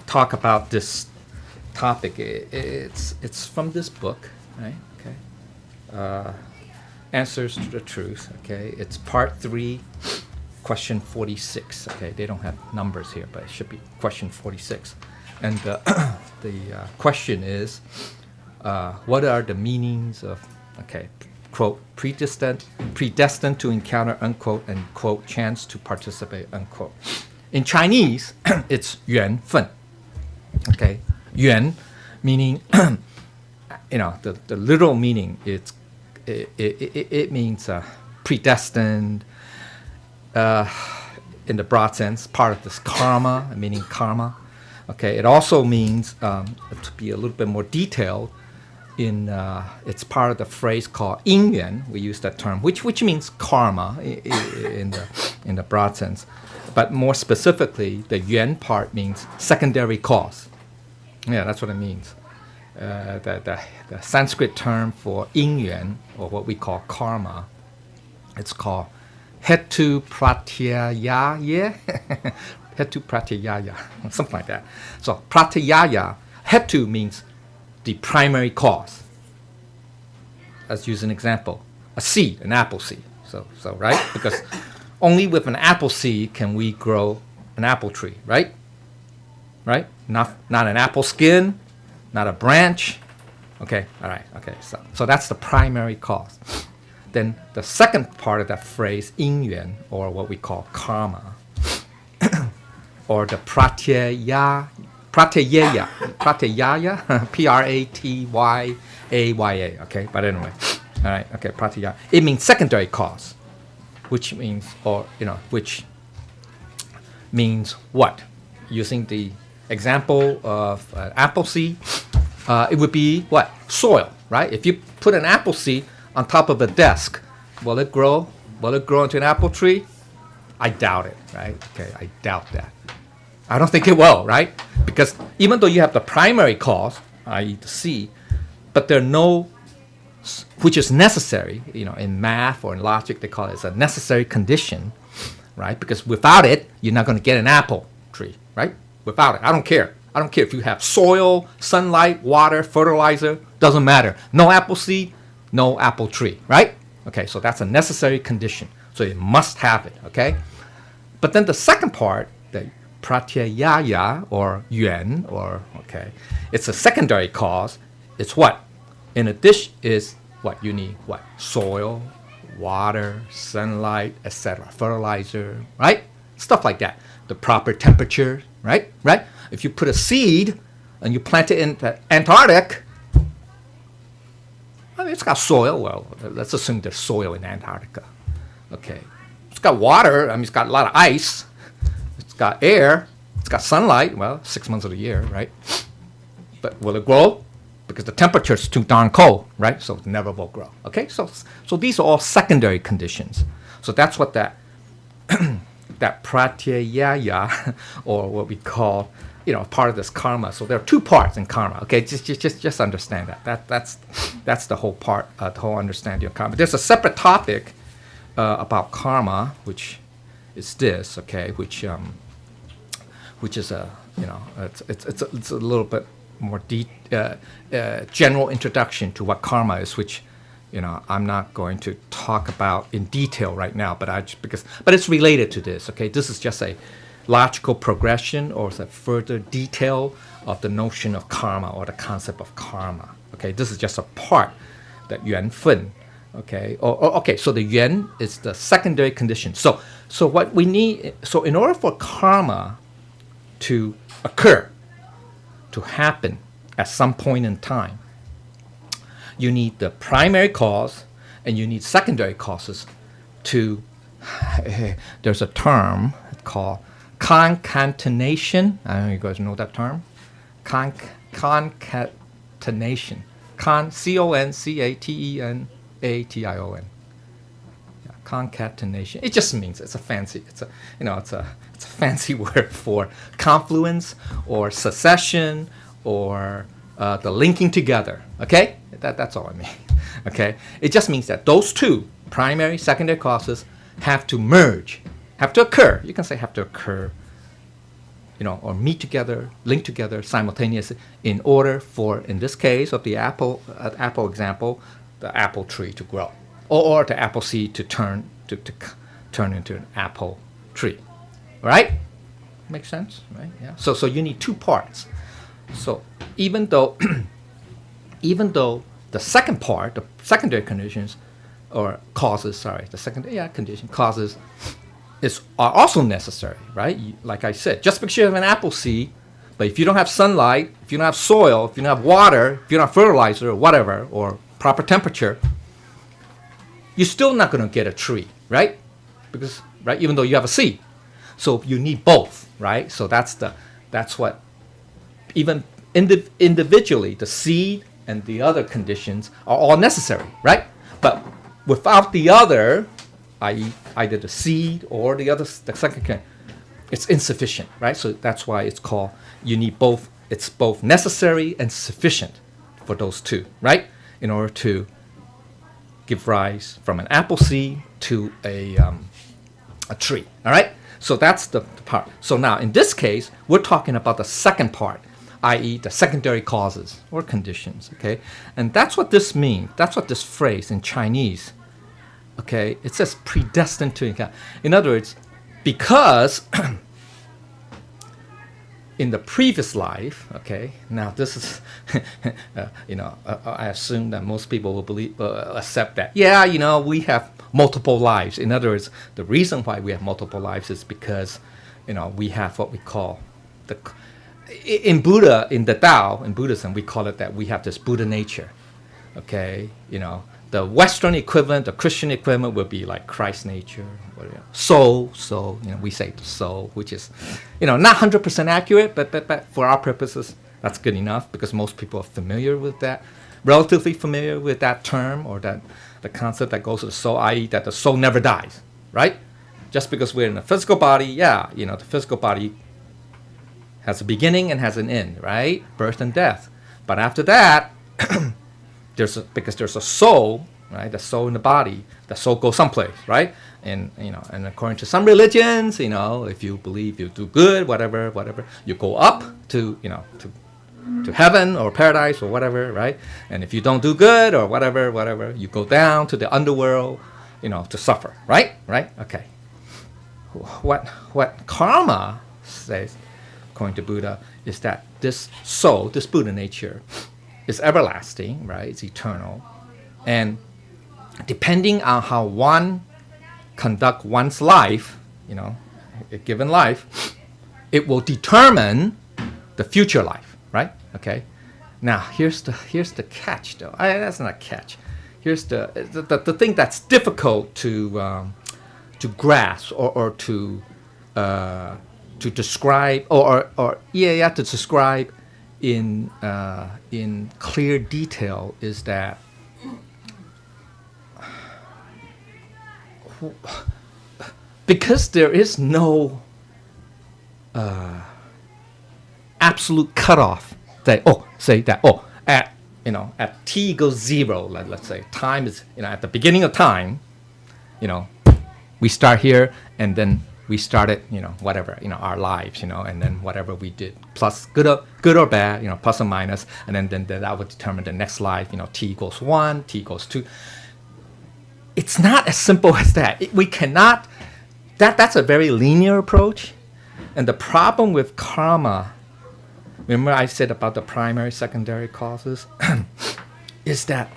talk about this topic. It's from this book, right? Okay. Answers to the Truth. Okay. It's part 3, question 46. Okay. They don't have numbers here, but it should be question 46. And the question is, what are the meanings of, okay, quote, predestined to encounter, unquote, and quote, chance to participate, unquote. In Chinese, it's 缘分. Okay, 缘 meaning, the literal meaning, it means predestined, in the broad sense, part of this karma, meaning karma. Okay, it also means, to be a little bit more detailed, it's part of the phrase called 因缘. We use that term, which means karma in the broad sense. But more specifically, the yuan part means secondary cause. Yeah, that's what it means. The Sanskrit term for 因缘, or what we call karma, it's called hetu pratyaya. Hetu pratyaya, something like that. So pratyaya, hetu means the primary cause. Let's use an example. A seed, an apple seed. So right? Because only with an apple seed can we grow an apple tree, right? Right? Not an apple skin, not a branch. Okay, all right, okay. So that's the primary cause. Then the second part of that phrase, 因缘, or what we call karma, or the pratyaya, Pratyaya, okay, but anyway, all right, okay, pratyaya. It means secondary cause, which means, which means what? Using the example of an apple seed, it would be what? Soil, right? If you put an apple seed on top of a desk, will it grow? Will it grow into an apple tree? I doubt it, right? Okay, I doubt that. I don't think it will, right? Because even though you have the primary cause, i.e. the seed, but there are no, which is necessary, in math or in logic, they call it a necessary condition, right? Because without it, you're not going to get an apple tree, right? Without it, I don't care. I don't care if you have soil, sunlight, water, fertilizer, doesn't matter. No apple seed, no apple tree, right? Okay, so that's a necessary condition. So you must have it, okay? But then the second part, the pratyaya, or yuan, okay, it's a secondary cause. It's what? In a dish is what you need, what? Soil, water, sunlight, etc., fertilizer, right? Stuff like that. The proper temperature, right? If you put a seed and you plant it in the Antarctic, I mean, it's got soil. Well, let's assume there's soil in Antarctica. Okay. It's got water. I mean, it's got a lot of ice. It's got air. It's got sunlight. Well, 6 months of the year, right? But will it grow? Because the temperature is too darn cold, right? So it never will grow. Okay, so these are all secondary conditions. So that's what that that pratyaya, or what we call, part of this karma. So there are 2 parts in karma. Okay, just understand that. That's the whole part, the whole understanding of karma. There's a separate topic about karma, which is this. Okay, which is a it's a little bit more general introduction to what karma is, which I'm not going to talk about in detail right now, but it's related to this. Okay, this is just a logical progression, or a further detail of the notion of karma, or the concept of karma. Okay, this is just a part, that 缘分. Okay, okay. So the yuan is the secondary condition. So what we need. So in order for karma to occur, to happen at some point in time, you need the primary cause and you need secondary causes to, there's a term called concatenation. I don't know if you guys know that term. Concatenation. C-O-N-C-A-T-E-N-A-T-I-O-N. Yeah, concatenation. It just means it's a fancy fancy word for confluence or succession or the linking together. Okay, that's all I mean. Okay, it just means that those 2 primary, secondary causes have to merge, have to occur. You can say have to occur or meet together, link together simultaneously in order for, in this case of the apple example, the apple tree to grow, or the apple seed to turn into an apple tree, right? Makes sense, right? Yeah. So you need two parts. So even though the second part, the secondary conditions or causes, condition causes are also necessary, right? Like I said, just because you have an apple seed, but if you don't have sunlight, if you don't have soil, if you don't have water, if you don't have fertilizer or whatever, or proper temperature, you're still not going to get a tree, right? Because, right, even though you have a seed. So you need both, right? So that's what, even individually, the seed and the other conditions are all necessary, right? But without the other, i.e. either the seed or the second condition, it's insufficient, right? So that's why it's called, you need both. It's both necessary and sufficient for those two, right? In order to give rise from an apple seed to a tree, all right? So that's the part. So now in this case, we're talking about the second part, i.e. the secondary causes or conditions, okay? And that's what this means. That's what this phrase in Chinese, okay? It says predestined to encounter. In other words, because in the previous life, okay, now this is, I assume that most people will accept that. Yeah, we have multiple lives. In other words, the reason why we have multiple lives is because, we have what we call in Buddha, in the Tao, in Buddhism, we call it that we have this Buddha nature, okay? The Western equivalent, the Christian equivalent would be like Christ nature, soul, we say the soul, which is, not 100% accurate, but for our purposes, that's good enough because most people are familiar with that, relatively familiar with that term or that the concept that goes to the soul, i.e. that the soul never dies, right? Just because we're in a physical body, the physical body has a beginning and has an end, right? Birth and death. But after that, because there's a soul, right? The soul in the body, the soul goes someplace, right? And and according to some religions, if you believe you do good, whatever, you go up to to heaven or paradise or whatever, right? And if you don't do good or whatever, you go down to the underworld, to suffer, right? Right? Okay. What karma says, according to Buddha, is that this soul, this Buddha nature, is everlasting, right? It's eternal. And depending on how one conduct one's life, a given life, it will determine the future life, right? Okay. Now here's the catch, though. That's not a catch. Here's the thing that's difficult to grasp or to describe to describe in clear detail is that because there is no absolute cutoff at t equals 0, let's say time is at the beginning of time, we start here and then we started whatever our lives, and then whatever we did plus good or bad, plus or minus, and then that would determine the next life, t equals 1, t equals 2. It's not as simple as that. We cannot, that's a very linear approach. And the problem with karma, remember I said about the primary, secondary causes, is that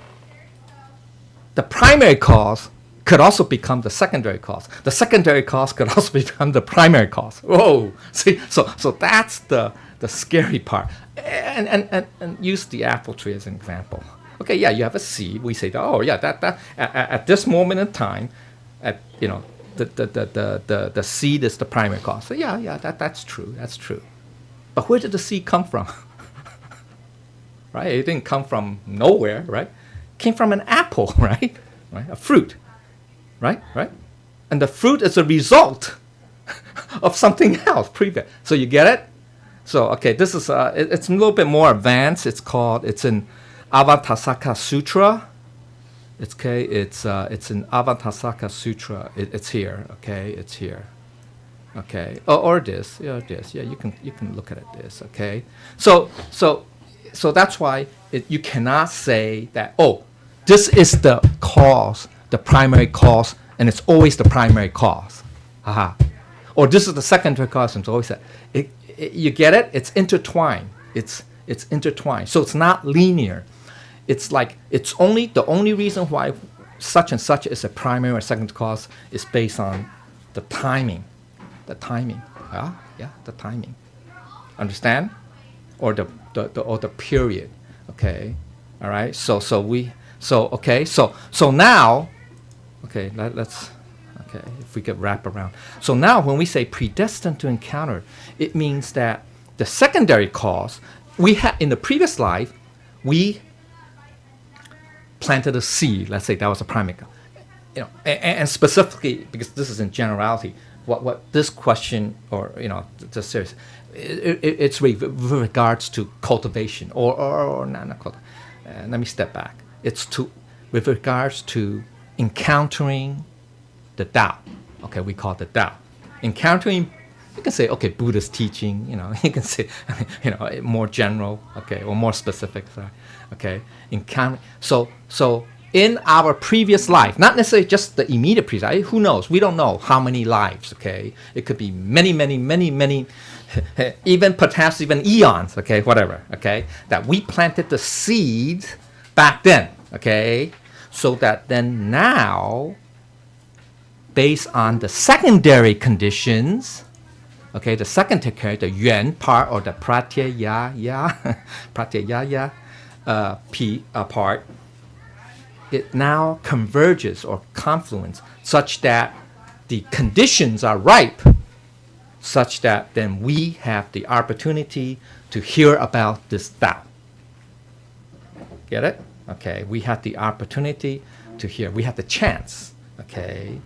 the primary cause could also become the secondary cause. The secondary cause could also become the primary cause. Whoa! See, so that's the scary part. And use the apple tree as an example. Okay, yeah, you have a seed. We say that at this moment in time, the seed is the primary cause. So that's true. That's true. But where did the seed come from? Right? It didn't come from nowhere, right? It came from an apple, right? Right? A fruit. Right? And the fruit is a result of something else previous. So you get it? So, okay, this is, it's a little bit more advanced. It's in Avatasaka Sutra. It's in Avatasaka Sutra. It's here, okay? It's here. Okay, or this, this. Yeah, you can look at it this. Okay, so that's why you cannot say that, oh, this is the cause, the primary cause, and it's always the primary cause. Haha. Or this is the secondary cause, and it's always that. You get it? It's intertwined. It's intertwined. So it's not linear. It's like the only reason why such and such is a primary or secondary cause is based on the timing. The timing. Yeah, the timing. Understand? Or the period. Okay. All right. So now, okay, let's okay, if we could wrap around. So now when we say predestined to encounter, it means that the secondary cause we had in the previous life, we planted a seed. Let's say that was a primary cause. And specifically, because this is in generality, what this question, or the series, it's with regards to cultivation or not cultivation. Let me step back. It's with regards to encountering the Tao. Okay, we call it the Tao. Encountering, you can say, okay, Buddha's teaching. You can say, more general, okay, or more specific. Sorry, okay, encounter. So in our previous life, not necessarily just the immediate previous life, who knows? We don't know how many lives, okay? It could be many, even perhaps even eons, okay, whatever, okay? That we planted the seed back then, okay? So that then now, based on the secondary conditions, okay, the secondary, the yuan part or the pratyaya part, it now converges or confluence such that the conditions are ripe, such that then we have the opportunity to hear about this Tao. Get it? Okay, we have the opportunity to hear. We have the chance, okay,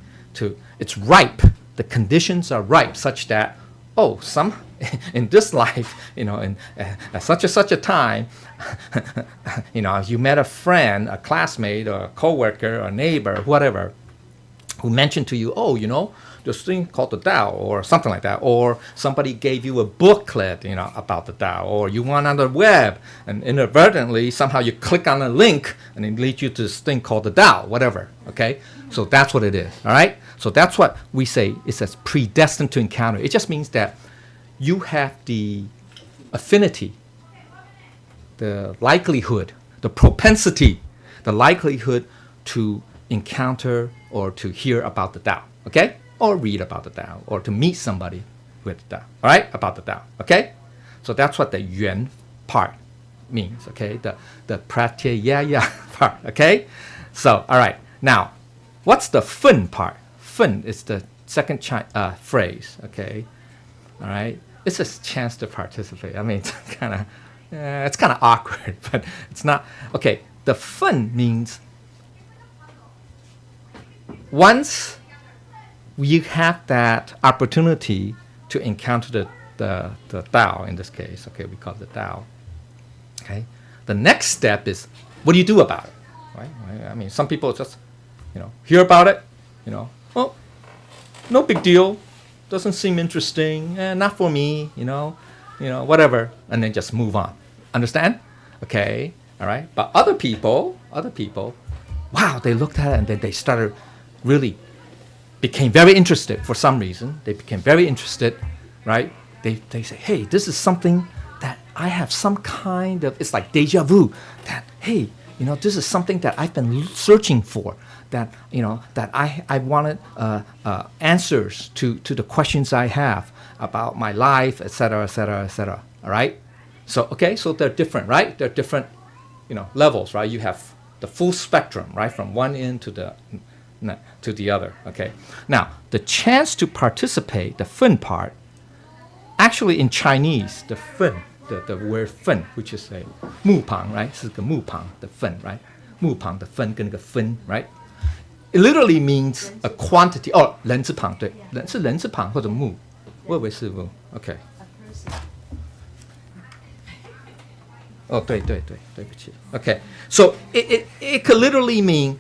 it's ripe. The conditions are ripe such that, in this life, in at such a time, you met a friend, a classmate, or a coworker, or a neighbor, whatever, who mentioned to you, this thing called the Tao, or something like that, or somebody gave you a booklet, about the Tao, or you went on the web and inadvertently somehow you click on a link and it leads you to this thing called the Tao, whatever. Okay, so that's what it is. All right, so that's what we say. It says predestined to encounter. It just means that you have the affinity, the likelihood, the propensity, the likelihood to encounter or to hear about the Tao, okay? Or read about the Tao, or to meet somebody with the Tao, all right? About the Tao, okay? So that's what the yuan part means, okay? The pratyaya part, okay? So, all right, now, what's the fun part? Fun is the second phrase, okay? All right, it's a chance to participate. I mean, it's kind of awkward, but it's not. Okay, the fun means once you have that opportunity to encounter the Tao, in this case, okay, we call it the Tao. Okay, the next step is, what do you do about it? Right? I mean, some people just, hear about it, well, no big deal. Doesn't seem interesting, not for me, whatever, and then just move on. Understand? Okay, all right. But other people, wow, they looked at it and then they started became very interested for some reason. They became very interested, right? They say, hey, this is something that I have some kind of, it's like deja vu, that, hey, this is something that I've been searching for, that, that I wanted answers to the questions I have about my life, et cetera, all right? So, okay, so they're different, right? They're different, levels, right? You have the full spectrum, right? From one end to the other, okay? Now, the chance to participate, the fun part, actually in Chinese, the fun, the word fun, which is a 木旁, right? 是个木旁, the fun, right? 木旁的分跟那个分, right? It literally means a quantity. 人字旁, 对，是人字旁或者木，我以为是木 ，OK。对不起 ，OK. So it could literally mean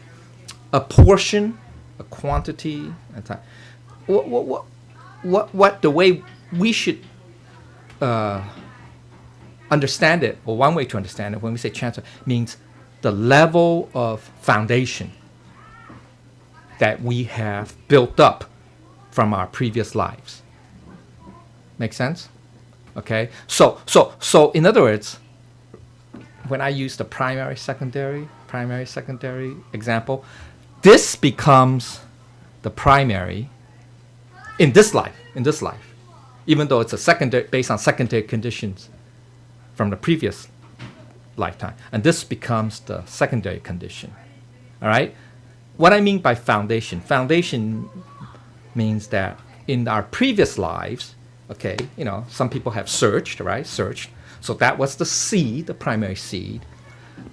a portion, a quantity, a time. what the way we should understand it, or one way to understand it, when we say chance, means the level of foundation that we have built up from our previous lives. Make sense? Okay. So in other words, when I use the primary, secondary example, this becomes the primary in this life, even though it's a secondary, based on secondary conditions from the previous lifetime. And this becomes the secondary condition. All right? What I mean by foundation means that in our previous lives, okay, some people have searched, right? So that was the seed, the primary seed.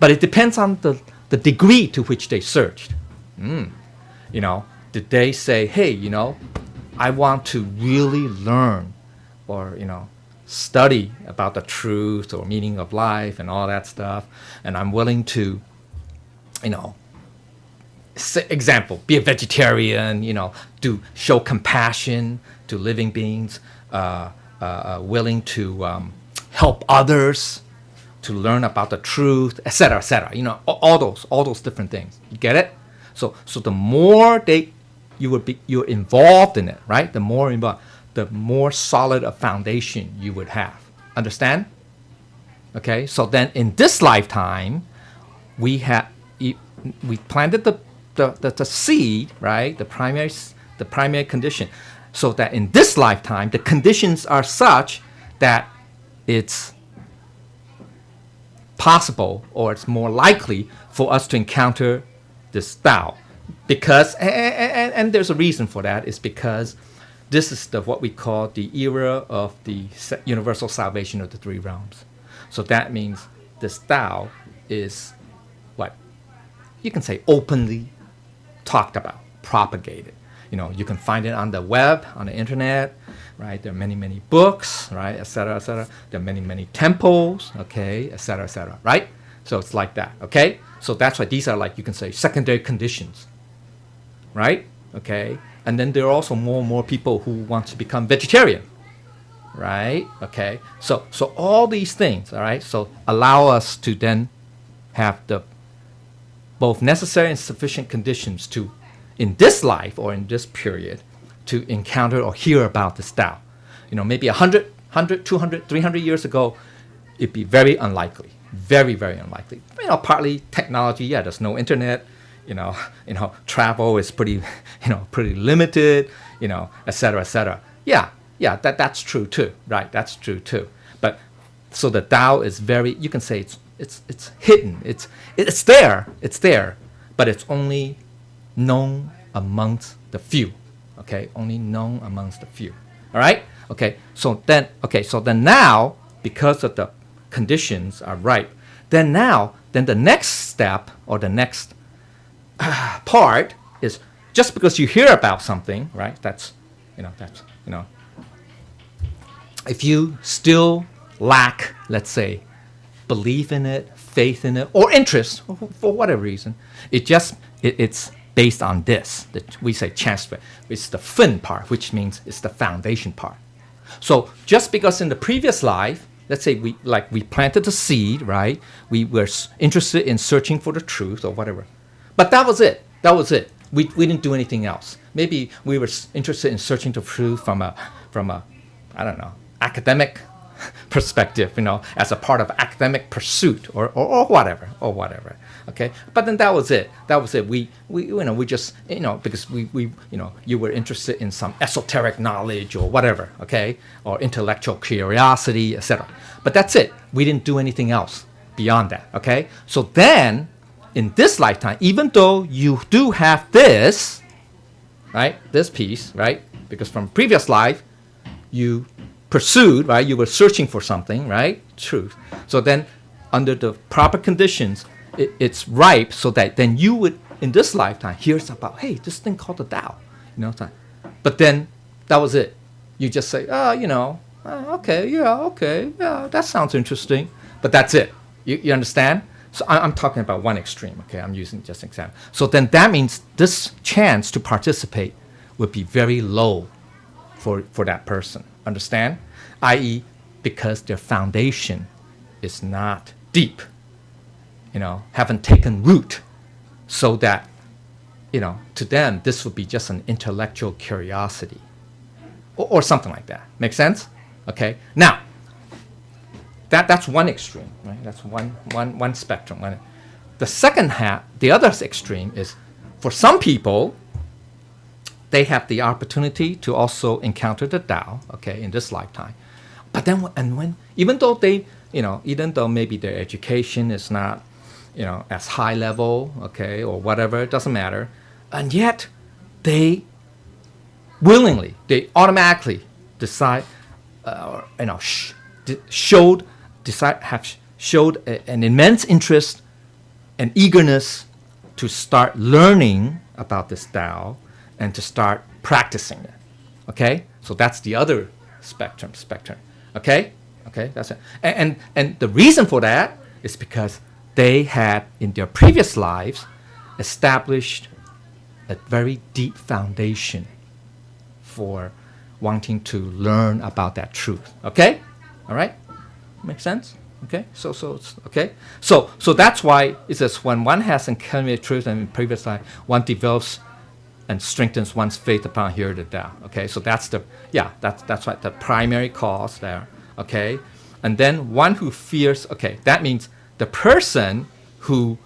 But it depends on the degree to which they searched. Did they say, hey, I want to really learn or, study about the truth or meaning of life and all that stuff, and I'm willing to, example, be a vegetarian, to show compassion to living beings, willing to help others, to learn about the truth, etc., etc. All those different things. You get it? So the more you're involved in it, right? The more involved, the more solid a foundation you would have. Understand? Okay. So then, in this lifetime, we planted the seed, right? The primary condition, so that in this lifetime, the conditions are such that it's possible, or it's more likely for us to encounter this Tao. Because, and there's a reason for that, is because this is what we call the era of the universal salvation of the three realms. So that means this Tao is what you can say openly talked about, propagated. You can find it on the web, on the internet, right? There are many, many books, right, et cetera, et cetera. There are many, many temples, okay, et cetera, right? So it's like that, okay? So that's why these are, like, you can say secondary conditions, right? Okay? And then there are also more and more people who want to become vegetarian, right? Okay? So all these things, all right, so allow us to then have the both necessary and sufficient conditions to, in this life or in this period, to encounter or hear about this Tao. Maybe 100, 200, 300 years ago, it'd be very unlikely. Very, very unlikely. Partly technology, there's no internet, travel is pretty limited, et cetera, et cetera. That's true too, right? That's true too. But so the Tao is very, you can say it's hidden. It's there, but it's only known amongst the few. Okay, only known amongst the few. All right. Okay. So then now, because of the conditions are ripe, then the next step or the next part is, just because you hear about something, right? If you still lack, let's say, belief in it, faith in it, or interest for whatever reason, it's based on this that we say chance. It's the fin part, which means it's the foundation part. So just because in the previous life, let's say we planted the seed, right? We were interested in searching for the truth or whatever. But that was it. We didn't do anything else. Maybe we were interested in searching the truth from a I don't know, academic perspective, as a part of academic pursuit or whatever. Okay, but then that was it. We just, because you were interested in some esoteric knowledge or whatever, okay, or intellectual curiosity, etc. But that's it. We didn't do anything else beyond that. Okay, so then in this lifetime, even though you do have this, right, this piece, right, because from previous life you pursued, right, you were searching for something, right, truth. So then under the proper conditions, it's ripe, so that then you would, in this lifetime, hear about, hey, this thing called the Tao, But then that was it. You just say, okay, that sounds interesting. But that's it. You understand? So I'm talking about one extreme, okay? I'm using just an example. So then that means this chance to participate would be very low for that person. Understand? I.e., because their foundation is not deep, haven't taken root, so that, to them, this would be just an intellectual curiosity or something like that. Make sense? Okay. Now, that's one extreme, right? That's one spectrum. The second half, the other extreme is, for some people, they have the opportunity to also encounter the Tao, okay, in this lifetime. But then, even though even though maybe their education is not, as high level, okay, or whatever, it doesn't matter, and yet they willingly, they automatically decide, have showed an immense interest and eagerness to start learning about this Tao and to start practicing it. Okay, so that's the other spectrum. Okay, that's it. And the reason for that is because they had, in their previous lives, established a very deep foundation for wanting to learn about that truth. Okay, all right, makes sense. Okay, so that's why it says, when one has encountered truth in previous life, one develops and strengthens one's faith upon hearing the Tao. Okay, so that's right, the primary cause there. Okay, and then one who fears. Okay, that means the person who,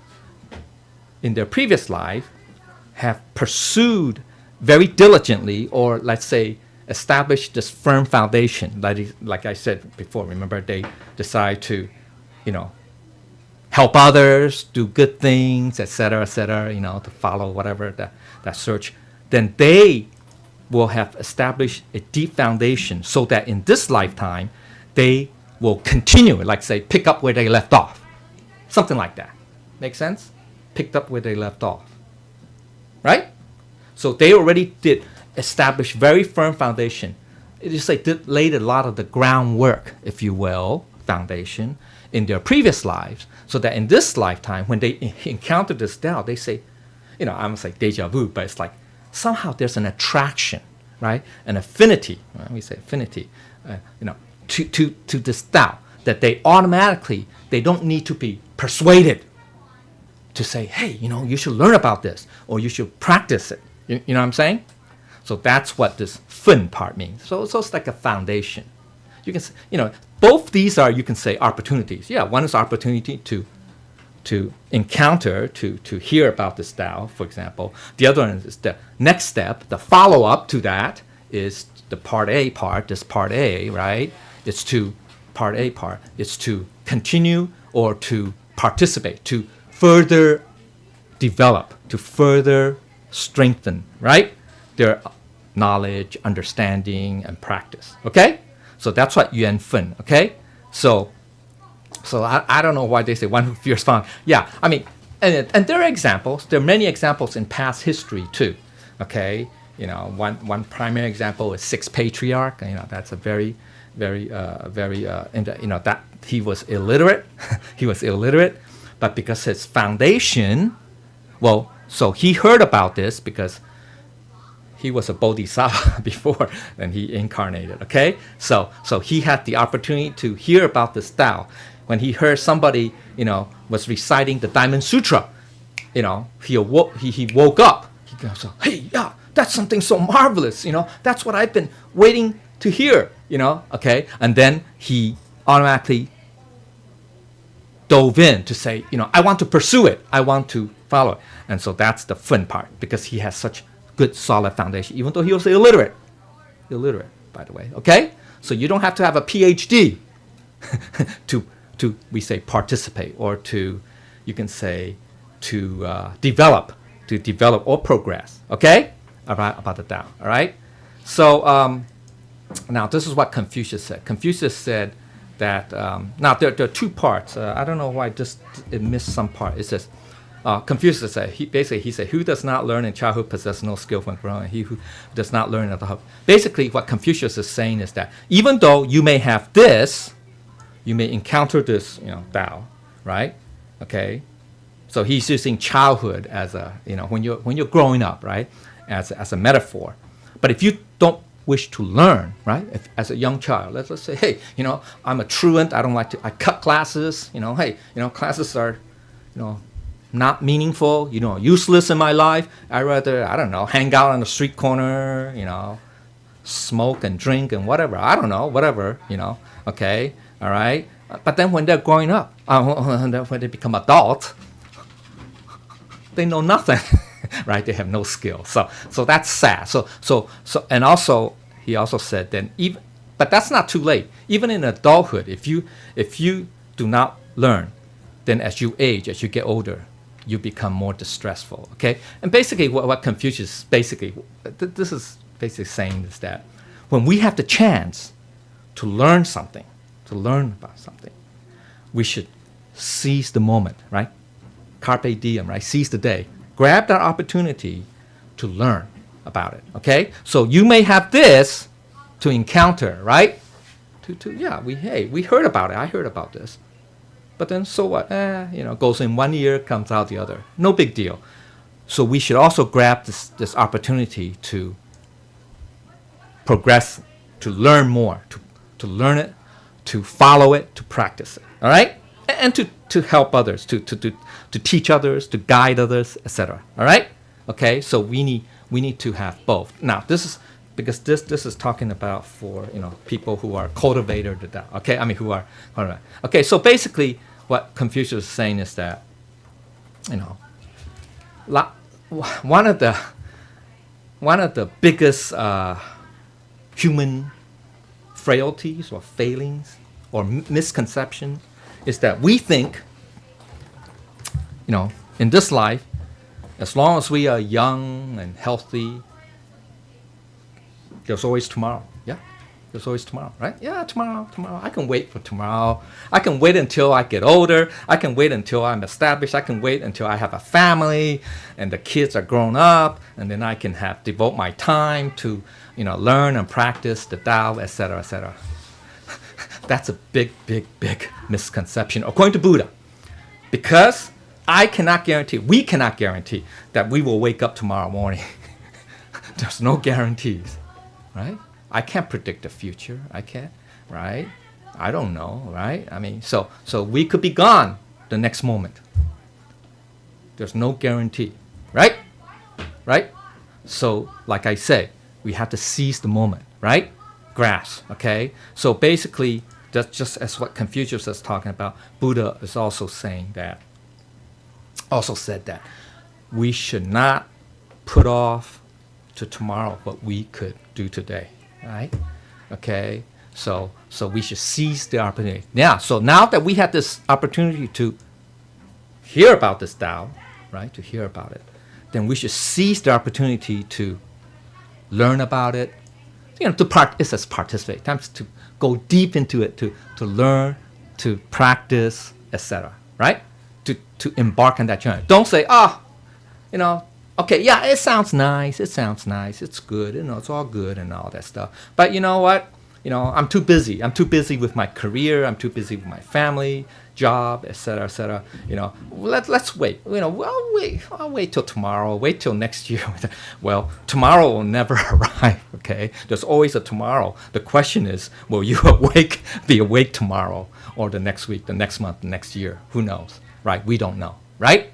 in their previous life, have pursued very diligently, or let's say, established this firm foundation. Like I said before, remember, they decide to, help others, do good things, etc., to follow whatever that search. Then they will have established a deep foundation, so that in this lifetime, they will continue, like say, pick up where they left off. Something like that. Make sense? Picked up where they left off. Right? So they already did establish very firm foundation. It is like laid a lot of the groundwork, if you will, foundation in their previous lives, so that in this lifetime, when they encounter this Tao, they say, I almost like deja vu, but it's like somehow there's an attraction, right? An affinity, right? We say affinity, to this Tao, that they automatically, they don't need to be persuaded to say, hey, you should learn about this, or you should practice it. You know what I'm saying? So that's what this fun part means. So it's like a foundation. You can, both these are, you can say, opportunities. Yeah, one is opportunity to encounter, to hear about this Tao, for example. The other one is the next step, the follow-up to that is the part A part, this part A, right? It's to continue or to participate, to further develop, to further strengthen, right? Their knowledge, understanding, and practice. Okay? So that's what yuan fen. Okay? So I don't know why they say one who fears fun. Yeah, I mean, and there are examples. There are many examples in past history too. Okay? One primary example is Sixth Patriarch. That's a very that he was illiterate. He was illiterate, but because his foundation, so he heard about this because he was a bodhisattva before then he incarnated. Okay, so he had the opportunity to hear about this Tao. When he heard somebody, was reciting the Diamond Sutra, he woke up. He goes, hey, yeah, that's something so marvelous. That's what I've been waiting to hear. Okay, and then he automatically dove in to say, I want to pursue it. I want to follow it. And so that's the fun part, because he has such good solid foundation, even though he was illiterate, by the way. Okay, so you don't have to have a PhD to we say participate, or to, you can say, to develop or progress. Okay, about the Tao. All right. So now this is what Confucius said. Confucius said that now there are two parts. I don't know why it missed some part. It says. Confucius said, he said, who does not learn in childhood possesses no skill when growing. He who does not learn at the hub. Basically, what Confucius is saying is that even though you may have this, you may encounter this, Tao, right? Okay, so he's using childhood as a, when you're growing up, right, as a metaphor. But if you don't wish to learn, right? If, as a young child, let's say, hey, I'm a truant. I don't like to. I cut classes. Hey, classes are, not meaningful. Useless in my life. I rather, I don't know, hang out on the street corner. Smoke and drink and whatever. I don't know, whatever. Okay, all right. But then when they're growing up, when they become adults, they know nothing. Right? They have no skill. So that's sad. So and also he also said then but that's not too late. Even in adulthood, if you do not learn, then as you age, as you get older, you become more distressful. Okay? And basically what Confucius basically this is basically saying is that when we have the chance to learn something, to learn about something, we should seize the moment, right? Carpe diem, right? Seize the day. Grab that opportunity to learn about it, okay? So you may have this to encounter, right? We heard about it. I heard about this. But then so what? Goes in one ear, comes out the other. No big deal. So we should also grab this opportunity to progress, to learn more, to learn it, to follow it, to practice it, all right? And to help others, to teach others, to guide others, etc. All right? Okay, so we need to have both. Now, this is because this is talking about for people who are cultivators of that. Okay, who are okay. So basically, what Confucius is saying is that one of the biggest human frailties or failings or misconceptions is that we think, in this life, as long as we are young and healthy, there's always tomorrow. Yeah, there's always tomorrow, right? Yeah, tomorrow. I can wait for tomorrow. I can wait until I get older. I can wait until I'm established. I can wait until I have a family and the kids are grown up, and then I can devote my time to, learn and practice the Tao, etc., etc. That's a big, big, big misconception, according to Buddha. Because we cannot guarantee that we will wake up tomorrow morning. There's no guarantees, right? I can't predict the future. I can't, right? I don't know, right? So we could be gone the next moment. There's no guarantee, right? Right? So, like I say, we have to seize the moment, right? Grasp, okay? So basically, that's just as what Confucius is talking about. Buddha is also said that we should not put off to tomorrow what we could do today, right? Okay, so we should seize the opportunity. So now that we have this opportunity to hear about this Tao, right? To hear about it, then we should seize the opportunity to learn about it. It says participate. Times to go deep into it, to learn, to practice, etc. Right? To embark on that journey. Don't say, okay, yeah, it sounds nice, it's good, it's all good and all that stuff. But you know what? I'm too busy. I'm too busy with my career. I'm too busy with my family, job, etc., etc. Let's wait. I'll wait till tomorrow. Wait till next year. Well, tomorrow will never arrive. Okay, there's always a tomorrow. The question is, will you be awake tomorrow, or the next week, the next month, the next year? Who knows? Right? We don't know. Right?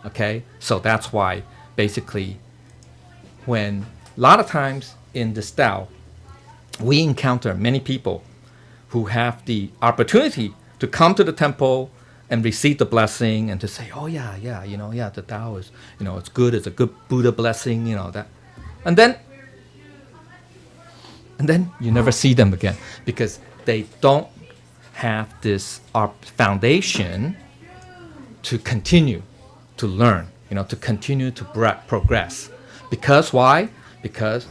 Okay. So that's why basically, when a lot of times in this Tao, we encounter many people who have the opportunity to come to the temple and receive the blessing and to say, oh yeah, the Tao is, it's good, it's a good Buddha blessing, that. And then you never see them again because they don't have this foundation to continue to learn, to continue to progress. Because why? Because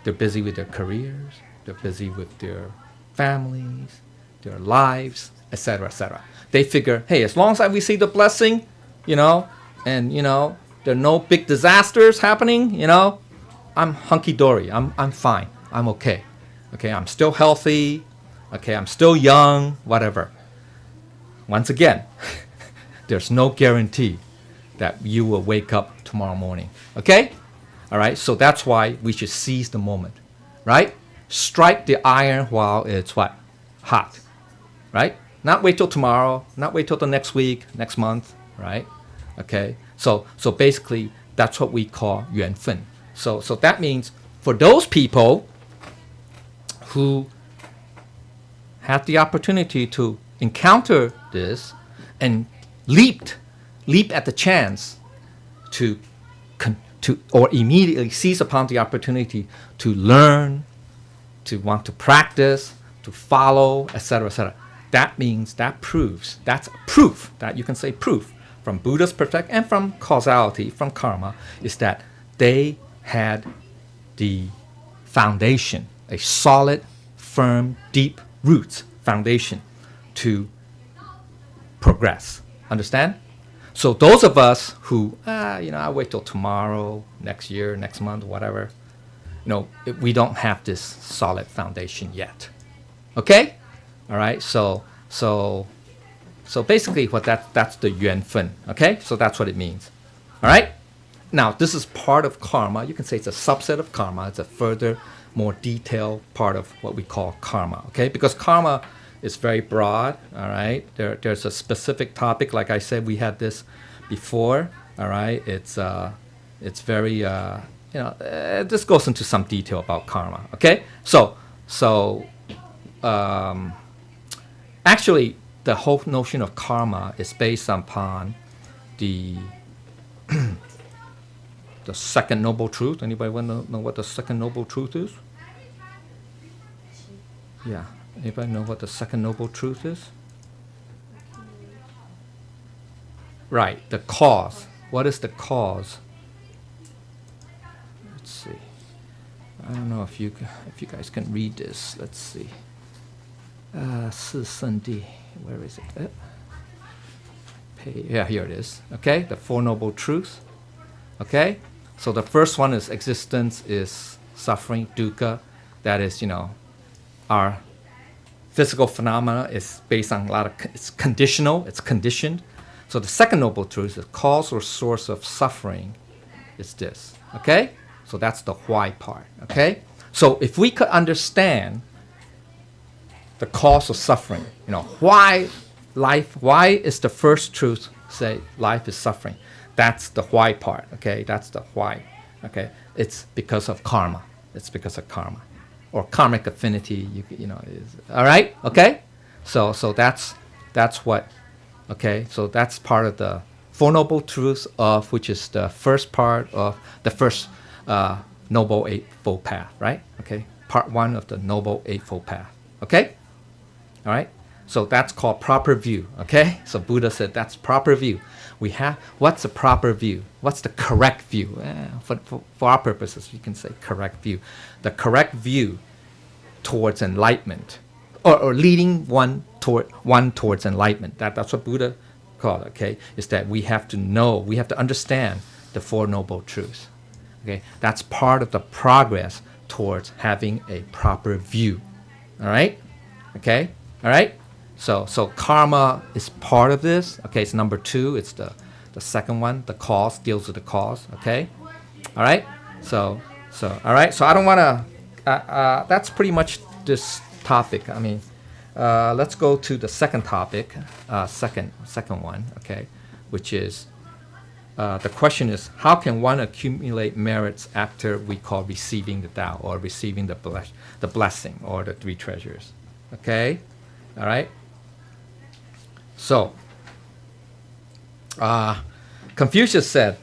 they're busy with their careers, they're busy with their families, their lives, etc., etc. They figure, hey, as long as I receive the blessing, and there are no big disasters happening, I'm hunky-dory, I'm fine, I'm okay. Okay, I'm still healthy, okay, I'm still young, whatever. Once again, there's no guarantee that you will wake up tomorrow morning. Okay? All right, so that's why we should seize the moment. right? Strike the iron while it's what? Hot, right? Not wait till tomorrow, not wait till the next week, next month, right? Okay, so basically that's what we call 缘分. So that means for those people who had the opportunity to encounter this and leap at the chance to or immediately seize upon the opportunity to learn, to want to practice, to follow, etc., etc. That means that's proof that you can say proof from Buddha's perspective and from causality, from karma, is that they had the foundation, a solid, firm, deep roots foundation to progress. Understand? So those of us who, I wait till tomorrow, next year, next month, whatever, we don't have this solid foundation yet. Okay? All right? So basically that's the 缘分. Okay? So that's what it means. All right? Now, this is part of karma. You can say it's a subset of karma. It's a further, more detailed part of what we call karma. Okay? Because karma is very broad. All right? There's a specific topic. Like I said, we had this before. All right? It's very, this goes into some detail about karma. Okay? So actually, the whole notion of karma is based upon the the second noble truth. Anybody want to know what the second noble truth is? Yeah. Anybody know what the second noble truth is? Right. The cause. What is the cause? Let's see. I don't know if you guys can read this. Let's see. 四圣谛. Where is it? Yeah, here it is. Okay, the Four Noble Truths. Okay, so the first one is existence is suffering, dukkha. That is, our physical phenomena is based on it's conditional, it's conditioned. So the second noble truth is cause or source of suffering is this. Okay, so that's the why part. Okay, so if we could understand the cause of suffering, why is the first truth say life is suffering? That's the why part. Okay, that's the why. Okay, it's because of karma. It's because of karma, or karmic affinity. Is all right. Okay, so that's what. Okay, so that's part of the Four Noble Truths of which is the first part of the first Noble Eightfold Path. Right. Okay, part one of the Noble Eightfold Path. Okay. All right, so that's called proper view. Okay, so Buddha said that's proper view. What's a proper view? What's the correct view? For our purposes, you can say correct view. The correct view towards enlightenment, or leading one towards enlightenment. That's what Buddha called it. Okay, is that we have to understand the Four Noble Truths. Okay, that's part of the progress towards having a proper view. All right, okay. All right, so karma is part of this. Okay, it's number two. It's the second one. The cause deals with the cause. Okay, all right. So all right. So I don't want to. That's pretty much this topic. I mean, let's go to the second topic. Second one. Okay, which is the question is how can one accumulate merits after we call receiving the Tao or receiving the blessing or the three treasures? Okay. All right. So, Confucius said,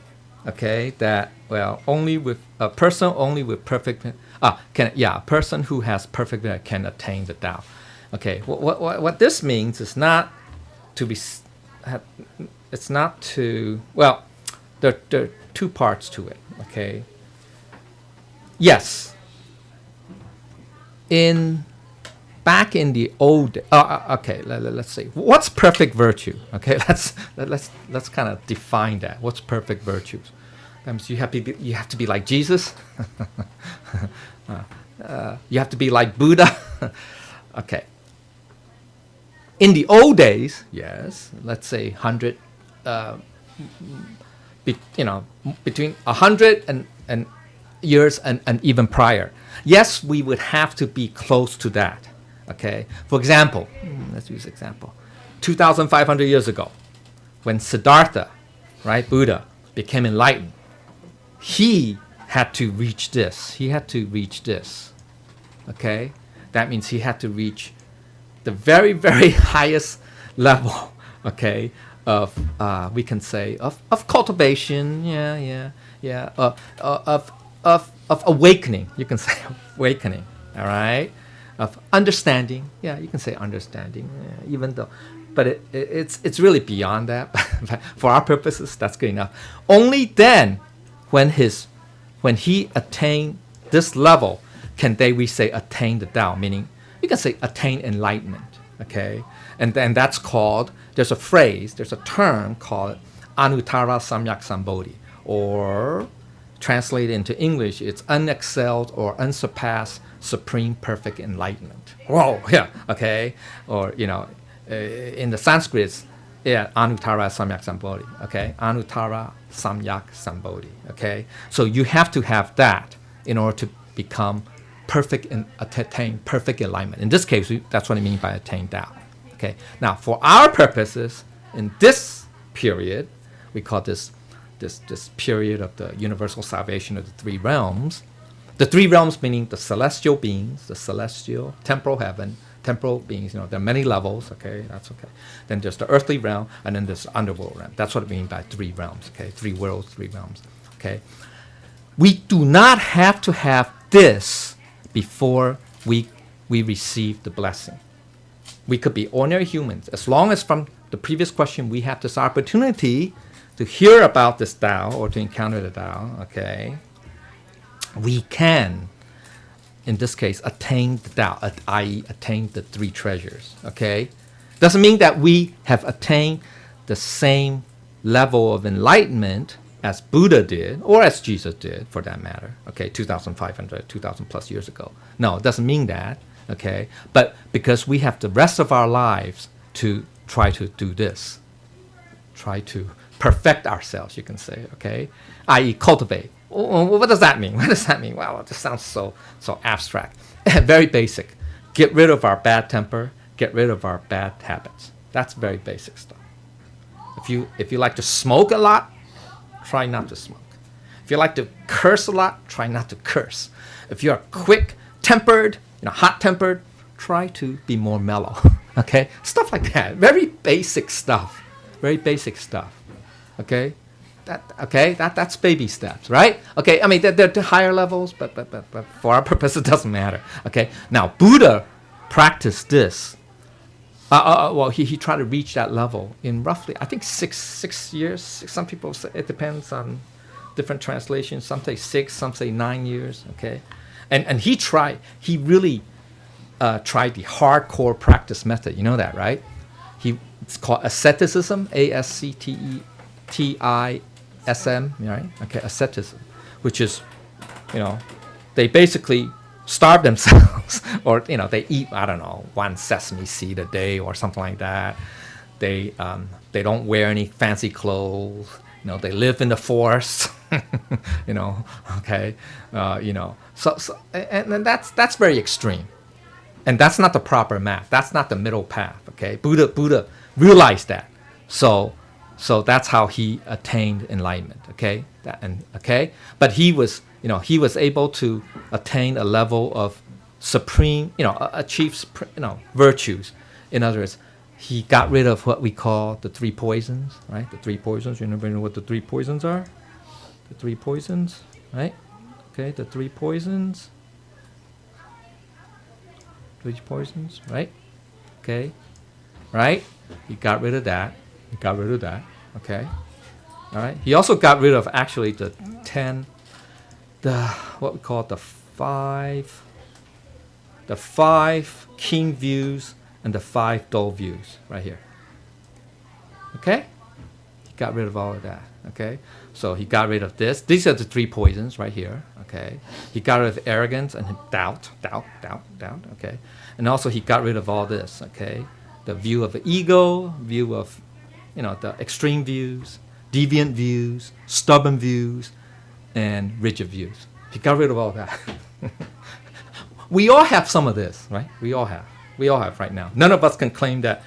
okay, that a person who has perfect merit can attain the Tao. Okay. What this means is not to be. It's not to. Well, there are two parts to it. Okay. Yes. Back in the old, okay, let's see. What's perfect virtue? Okay, let's kind of define that. What's perfect virtues? That means you have to be like Jesus. You have to be like Buddha. Okay. In the old days, yes, let's say 100, between 100 and years and even prior. Yes, we would have to be close to that. Okay. For example, let's use example. 2,500 years ago, when Siddhartha, right, Buddha, became enlightened, he had to reach this. He had to reach this. Okay? That means he had to reach the very, very highest level, okay, of, we can say, of cultivation, of awakening, you can say awakening, all right? Of understanding, you can say understanding, even though, but it's really beyond that. But for our purposes, that's good enough. Only then, when he attained this level, can we say attain the Tao, meaning you can say attain enlightenment, okay? And then that's called, there's a term called Anuttara Samyak Sambodhi, or translated into English, it's unexcelled or unsurpassed supreme perfect enlightenment. Whoa, yeah, okay? Or, in the Sanskrit, Anuttara Samyak Sambodhi, okay? Anuttara Samyak Sambodhi, okay? So you have to have that in order to become perfect and attain perfect enlightenment. In this case, that's what I mean by attain Tao. Okay. Now, for our purposes, in this period, we call this period of the universal salvation of the three realms. The three realms meaning the celestial beings, the celestial, temporal heaven, temporal beings. There are many levels. Okay, that's okay. Then there's the earthly realm, and then there's the underworld realm. That's what I mean by three realms. Okay, three worlds, three realms. Okay. We do not have to have this before we receive the blessing. We could be ordinary humans. As long as from the previous question we have this opportunity to hear about this Tao or to encounter the Tao, okay, we can, in this case, attain the Tao, i.e. attain the three treasures, okay? Doesn't mean that we have attained the same level of enlightenment as Buddha did, or as Jesus did, for that matter, okay, 2,500, 2,000 plus years ago. No, it doesn't mean that, okay? But because we have the rest of our lives to try to do this, try to perfect ourselves, you can say, okay? I.e. cultivate. What does that mean? What does that mean? Wow, it just sounds so abstract. Very basic. Get rid of our bad temper, get rid of our bad habits. That's very basic stuff. If you like to smoke a lot, try not to smoke. If you like to curse a lot, try not to curse. If you're quick-tempered, hot-tempered, try to be more mellow. Okay? Stuff like that. Very basic stuff. Very basic stuff. Okay? That's baby steps, right? Okay, I mean, they're higher levels, but for our purpose, it doesn't matter. Okay? Now, Buddha practiced this. He tried to reach that level in roughly, I think, six years. Some people say, it depends on different translations. Some say 6, some say 9 years, okay? And he really tried the hardcore practice method. You know that, right? It's called asceticism, ascetiism, right? Okay, asceticism, which is, they basically starve themselves, or they eat, I don't know, 1 sesame seed a day or something like that. They don't wear any fancy clothes. They live in the forest. Okay, So and that's very extreme, and that's not the proper path. That's not the middle path. Okay, Buddha realized that. So that's how he attained enlightenment. Okay, but he was able to attain a level of supreme, achieve virtues. In other words, he got rid of what we call the 3 poisons, right? The 3 poisons. You know what the 3 poisons are? The 3 poisons, right? Okay, the 3 poisons. 3 poisons, right? Okay, right? He got rid of that. Okay, all right. He also got rid of actually the 10. What we call the 5 keen views and the 5 dull views right here. Okay? He got rid of all of that. Okay? So he got rid of this. These are the 3 poisons right here. Okay? He got rid of arrogance and doubt. Okay? And also he got rid of all this. Okay? The view of the ego, view of, the extreme views, deviant views, stubborn views, and rigid views. He got rid of all that. We all have some of this, right? We all have. We all have right now. None of us can claim that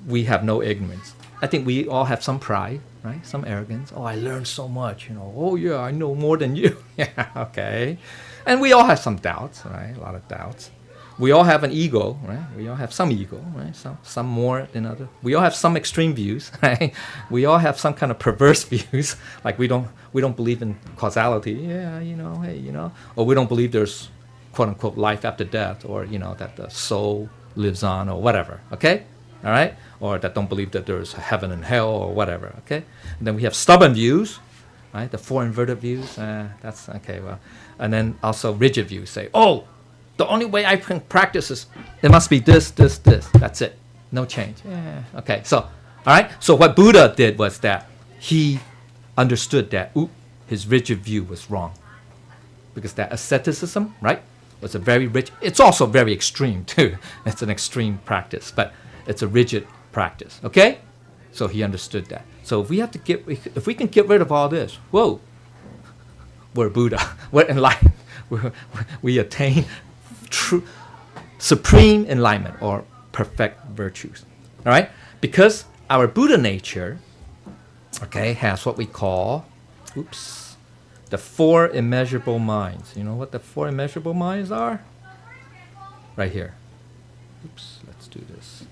we have no ignorance. I think we all have some pride, right? Some arrogance. Oh, I learned so much, Oh, yeah, I know more than you. Yeah, okay. And we all have some doubts, right? A lot of doubts. We all have an ego, right? We all have some ego, right? Some more than others. We all have some extreme views, right? We all have some kind of perverse views, like we don't believe in causality. Yeah, hey, or we don't believe there's quote unquote life after death, or that the soul lives on, or whatever. Okay, all right, or that don't believe that there's heaven and hell, or whatever. Okay, and then we have stubborn views, right? The four inverted views. That's okay. Well, and then also rigid views say, oh, the only way I can practice is it must be this. That's it. No change. Yeah. Okay. So, all right. So what Buddha did was that he understood that his rigid view was wrong, because that asceticism, right, was a very rich. It's also very extreme too. It's an extreme practice, but it's a rigid practice. Okay. So he understood that. So if we can get rid of all this, whoa, we're Buddha. We're enlightened. We attain true supreme enlightenment, or perfect virtues. All right, because our Buddha nature, okay, has what we call the four immeasurable minds. You know what the four immeasurable minds are? Right here. Let's do this.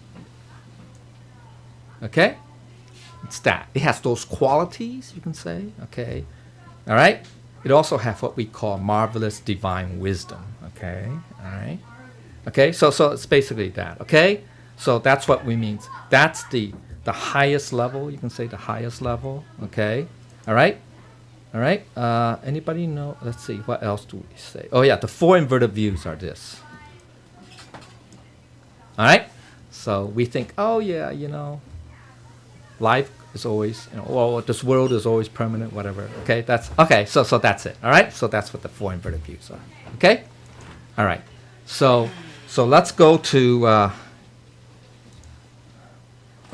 Okay, it's that. It has those qualities, you can say. Okay, all right. It also has what we call marvelous divine wisdom. Okay, all right. Okay, so it's basically that. Okay, so that's what we mean. That's the highest level. You can say the highest level. Okay, all right, all right. Anybody know? Let's see. What else do we say? Oh yeah, the four inverted views are this. All right. So we think, oh yeah, life is always, well, this world is always permanent, whatever. Okay, that's okay. So that's it. All right. So that's what the four inverted views are. Okay. All right. So let's go to.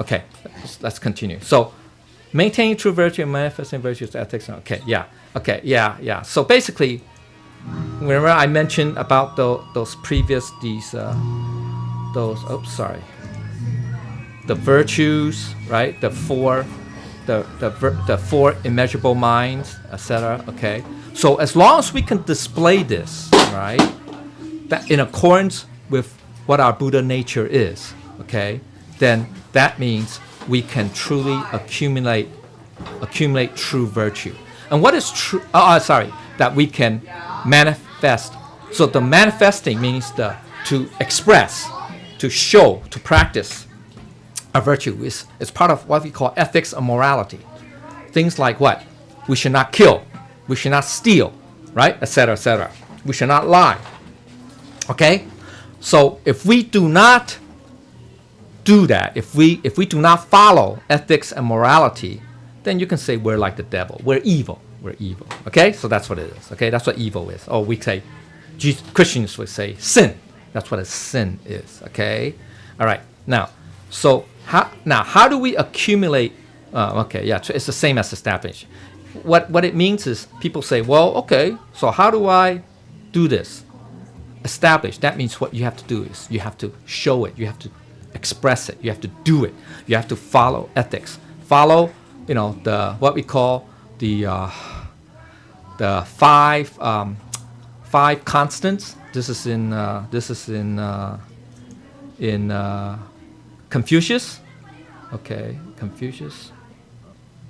Okay, let's continue. So, maintaining true virtue and manifesting virtues, ethics. Okay. Yeah. Okay. Yeah. So basically, remember I mentioned about those previous the virtues, right? The four immeasurable minds, etc. Okay. So as long as we can display this, right, that in accordance with what our Buddha nature is, okay, then that means we can truly accumulate true virtue. And what is true? That we can manifest. So the manifesting means to express, to show, to practice a virtue is part of what we call ethics and morality. Things like what? We should not kill, we should not steal, right? Etc. etc. We should not lie. Okay? So if we do not do that, if we do not follow ethics and morality, then you can say we're like the devil. We're evil. We're evil. Okay? So that's what it is. Okay? That's what evil is. Or we say, Christians would say sin. That's what a sin is. Okay? All right. Now, so how do we accumulate? Okay, yeah, it's the same as establish. What it means is people say, well, okay, so how do I do this? Establish. That means what you have to do is you have to show it. You have to express it. You have to do it. You have to follow ethics. Follow, the what we call the five constants. This is in Confucius. Okay, Confucius.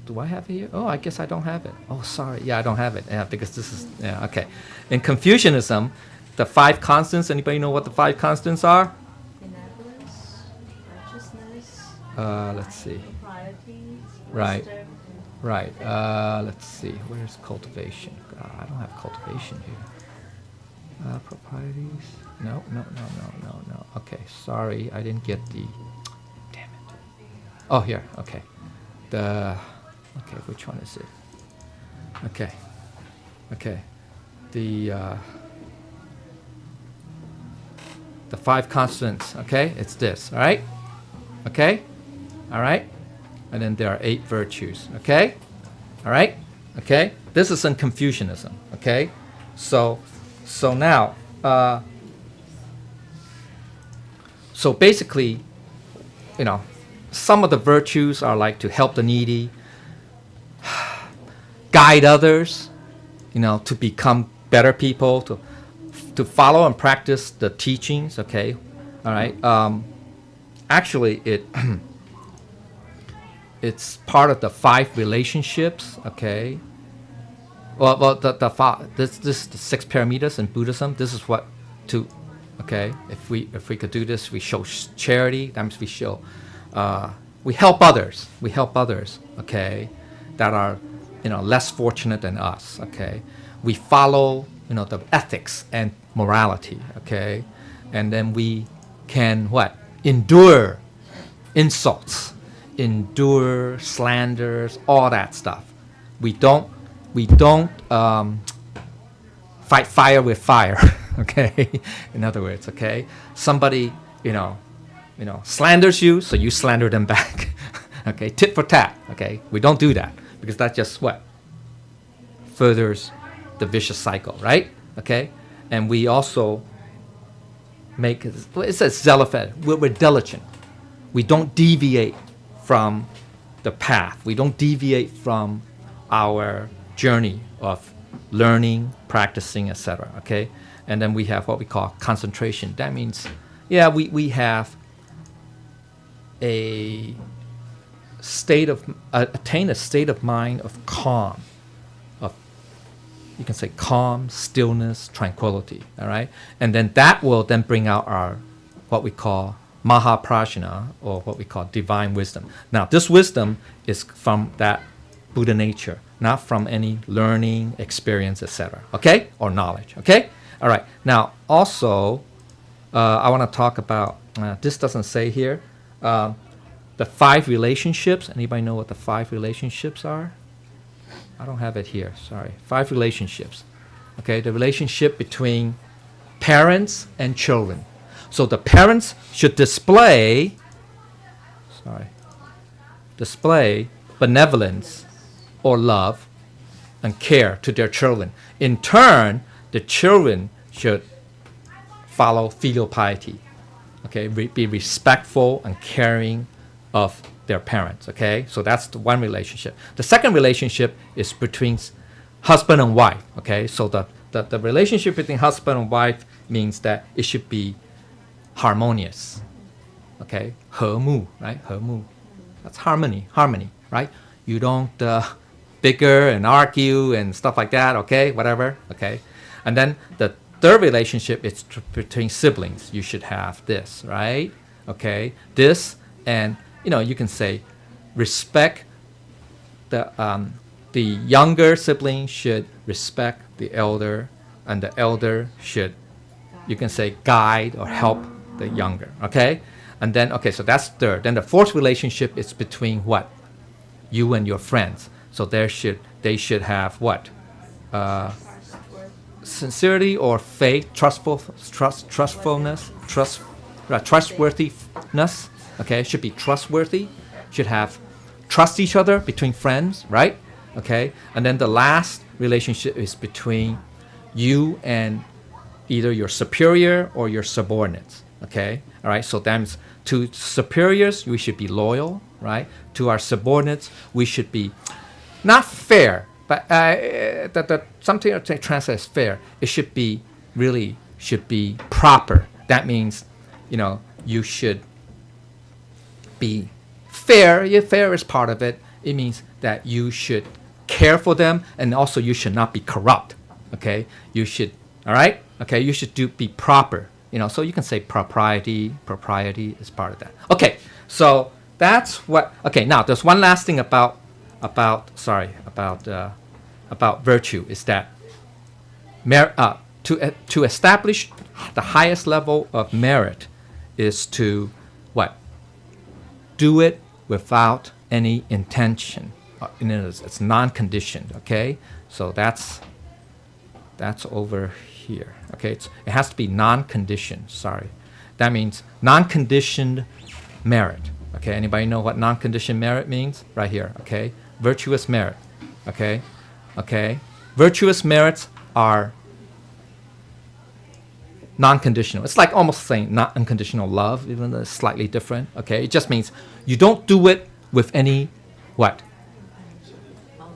Do I have it here? Oh, I guess I don't have it. Oh, sorry. Yeah, I don't have it. Yeah, because this is, yeah, okay. In Confucianism, the five constants, anybody know what the five constants are? Benevolence, righteousness, let's see. propriety, Right. wisdom. Right. Let's see. Where's cultivation? I don't have cultivation here. Proprieties. No. Okay, sorry. I didn't get the... Damn it. Oh, here. Okay. Okay, which one is it? Okay. The five constants, okay? It's this, all right? Okay? All right? And then there are 8 virtues, okay? All right? Okay? This is in Confucianism, okay? So now, so basically, you know, some of the virtues are like to help the needy, guide others, you know, to become better people, to follow and practice the teachings. Okay, all right. Actually, it's part of the 5 relationships. Okay. Well, this the 6 parameters in Buddhism. This is what to, okay. If we could do this, we show charity. That means we show, we help others. We help others. Okay, that are, you know, less fortunate than us. Okay, we follow, you know, the ethics and morality. Okay, and then we can what, endure insults, endure slanders, all that stuff. We don't fight fire with fire. Okay, in other words, okay, somebody, you know, slanders you, so you slander them back. Okay, tit for tat. Okay, we don't do that because that just what, furthers the vicious cycle, right? Okay, and we also make, it says zealous. We're diligent. We don't deviate from the path. We don't deviate from our journey of learning, practicing, etc. Okay, and then we have what we call concentration. That means, yeah, we have a state of attain a state of mind of calm, of, you can say, calm, stillness, tranquility. All right, and then that will then bring out our what we call Mahaprajna, or what we call divine wisdom. Now, this wisdom is from that Buddha nature, not from any learning, experience, etc. Okay, or knowledge. Okay, all right. Now, also, I want to talk about. This doesn't say here. The 5 relationships. Anybody know what the 5 relationships are? I don't have it here. Sorry. 5 relationships. Okay, the relationship between parents and children. So the parents should display benevolence or love and care to their children. In turn, the children should follow filial piety. Okay, be respectful and caring of their parents. Okay, so that's the one relationship. The second relationship is between husband and wife. Okay, so the relationship between husband and wife means that it should be harmonious. Okay, 和睦, right? 和睦. That's harmony, right? You don't bicker and argue and stuff like that. Okay, whatever. Okay, and then the third relationship is between siblings. You should have this, right? Okay, this, and you can say respect the younger sibling should respect the elder, and the elder should, you can say, guide or help the younger. Okay, and then so that's third. Then the fourth relationship is between what, you and your friends. So they should have what, sincerity or faith, trustworthiness. Okay, should be trustworthy. Should have trust each other between friends, right? Okay, and then the last relationship is between you and either your superior or your subordinates. Okay, all right. So that means to superiors we should be loyal, right? To our subordinates we should be not fair, but something that translates fair. It should be proper. That means, you should be fair. Yeah, fair is part of it. It means that you should care for them, and also you should not be corrupt. Okay, you should. All right. Okay, you should be proper. So you can say propriety. Propriety is part of that. Okay, so that's what. Okay, now there's one last thing about virtue, is that to establish the highest level of merit is to what? Do it without any intention. It's non-conditioned. Okay, so that's over here. Okay, it has to be non-conditioned. Sorry, that means non-conditioned merit. Okay, anybody know what non-conditioned merit means? Right here. Okay, virtuous merit. Okay, virtuous merits are non-conditional. It's like almost saying not unconditional love, even though it's slightly different. Okay, it just means you don't do it with any what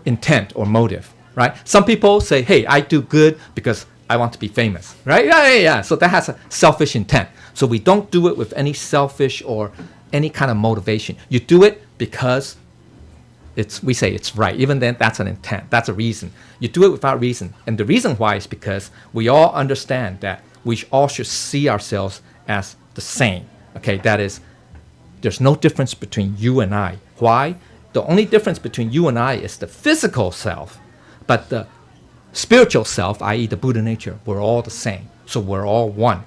intent or motive, right? Some people say, "Hey, I do good because I want to be famous," right? Yeah. So that has a selfish intent. So we don't do it with any selfish or any kind of motivation. You do it because we say it's right. Even then, that's an intent. That's a reason. You do it without reason. And the reason why is because we all understand that we all should see ourselves as the same. Okay, that is, there's no difference between you and I. Why? The only difference between you and I is the physical self, but the spiritual self, i.e. the Buddha nature, we're all the same. So we're all one.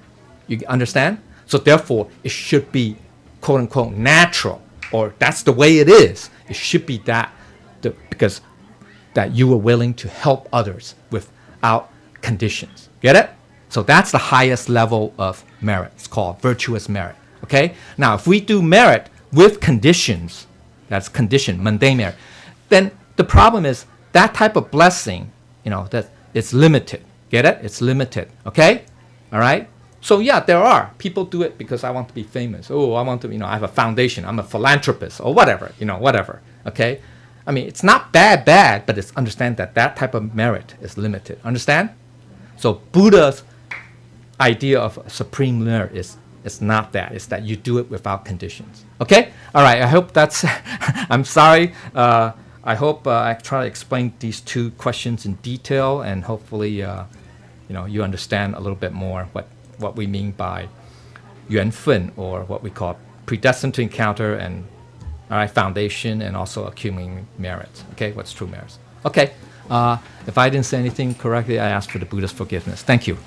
You understand? So therefore, it should be quote unquote natural, or that's the way it is. It should be that, because that you were willing to help others without conditions. Get it? So that's the highest level of merit. It's called virtuous merit. Okay? Now, if we do merit with conditions, that's condition, mundane merit, then the problem is that type of blessing, that it's limited. Get it? It's limited. Okay? All right? So yeah, there are people do it because I want to be famous. Oh, I want to, I have a foundation. I'm a philanthropist or whatever, whatever. Okay, I mean it's not bad, but it's understand that type of merit is limited. Understand? So Buddha's idea of supreme merit is not that. It's that you do it without conditions. Okay. All right. I hope that's. I'm sorry. I hope I try to explain these two questions in detail, and hopefully, you understand a little bit more what we mean by 缘分, or what we call predestined to encounter, and foundation, and also accumulating merits. Okay, what's true merits? Okay, if I didn't say anything correctly, I ask for the Buddha's forgiveness. Thank you.